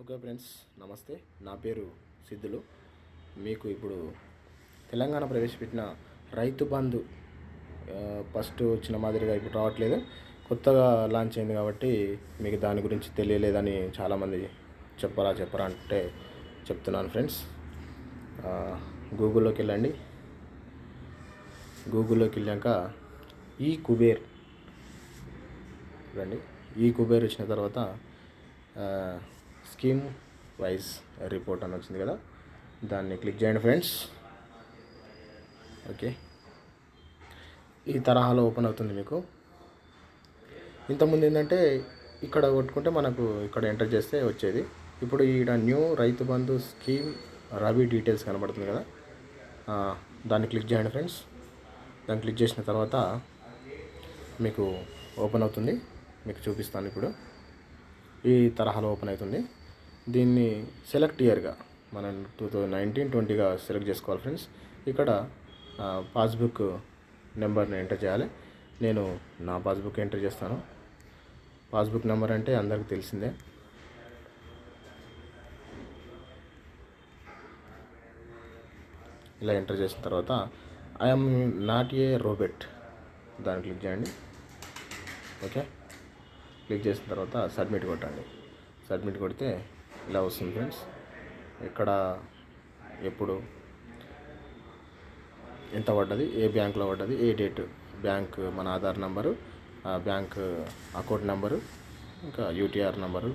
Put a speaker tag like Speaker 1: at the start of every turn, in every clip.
Speaker 1: Okay friends, నమస్తే. నా పేరు సిద్ధులు. మీకు ఇప్పుడు తెలంగాణ ప్రవేశపెట్టిన రైతు బంధు ఫస్ట్ వచ్చిన మాదిరిగా ఇప్పుడు రావట్లేదు. కొత్తగా లాంచ్ అయింది కాబట్టి మీకు దాని గురించి తెలియలేదని చాలామంది చెప్పరా అంటే చెప్తున్నాను ఫ్రెండ్స్. గూగుల్లోకి వెళ్ళండి. గూగుల్లోకి వెళ్ళాక ఈ కుబేర్ రండి. ఈ కుబేర్ వచ్చిన తర్వాత స్కీమ్ వైజ్ రిపోర్ట్ అని వచ్చింది కదా, దాన్ని క్లిక్ చేయండి ఫ్రెండ్స్. ఓకే, ఈ తరహాలో ఓపెన్ అవుతుంది మీకు. ఇంతకుముందు ఏంటంటే ఇక్కడ కొట్టుకుంటే మనకు ఇక్కడ ఎంటర్ చేస్తే వచ్చేది. ఇప్పుడు ఈడ new Rythu Bandhu scheme rabi details కనబడుతుంది కదా, దాన్ని క్లిక్ చేయండి ఫ్రెండ్స్. దాన్ని క్లిక్ చేసిన తర్వాత మీకు ఓపెన్ అవుతుంది. మీకు చూపిస్తాను. ఇప్పుడు ఈ తరహాలో ఓపెన్ అవుతుంది. దీన్ని సెలెక్ట్ ఇయర్గా మనం 2019-20గా సెలెక్ట్ చేసుకోవాలి ఫ్రెండ్స్. ఇక్కడ పాస్బుక్ నెంబర్ని ఎంటర్ చేయాలి. నేను నా పాస్బుక్ ఎంటర్ చేస్తాను. పాస్బుక్ నెంబర్ అంటే అందరికీ తెలిసిందే. ఇలా ఎంటర్ చేసిన తర్వాత ఐఎమ్ నాట్ ఏ రోబోట్ దాన్ని క్లిక్ చేయండి. ఓకే, క్లిక్ చేసిన తర్వాత సబ్మిట్ కొట్టండి. సబ్మిట్ కొడితే ఇలా వస్తుంది ఫ్రెండ్స్. ఇక్కడ ఎప్పుడు ఎంత పడ్డది, ఏ బ్యాంకులో పడ్డది, ఏ డేట్, బ్యాంక్ మన Aadhaar number, bank account number, ఇంకా యూటీఆర్ నెంబరు,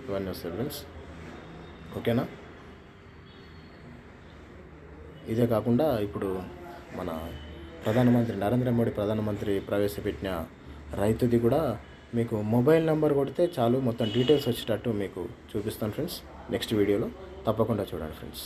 Speaker 1: ఇవన్నీ వస్తాయి ఫ్రెండ్స్. ఓకేనా? ఇదే కాకుండా ఇప్పుడు మన ప్రధానమంత్రి నరేంద్ర మోడీ ప్రవేశపెట్టిన రైతుది కూడా మీకు మొబైల్ నెంబర్ కొడితే చాలు, మొత్తం డీటెయిల్స్ వచ్చేటట్టు మీకు చూపిస్తాను ఫ్రెండ్స్. నెక్స్ట్ వీడియోలో తప్పకుండా చూడండి ఫ్రెండ్స్.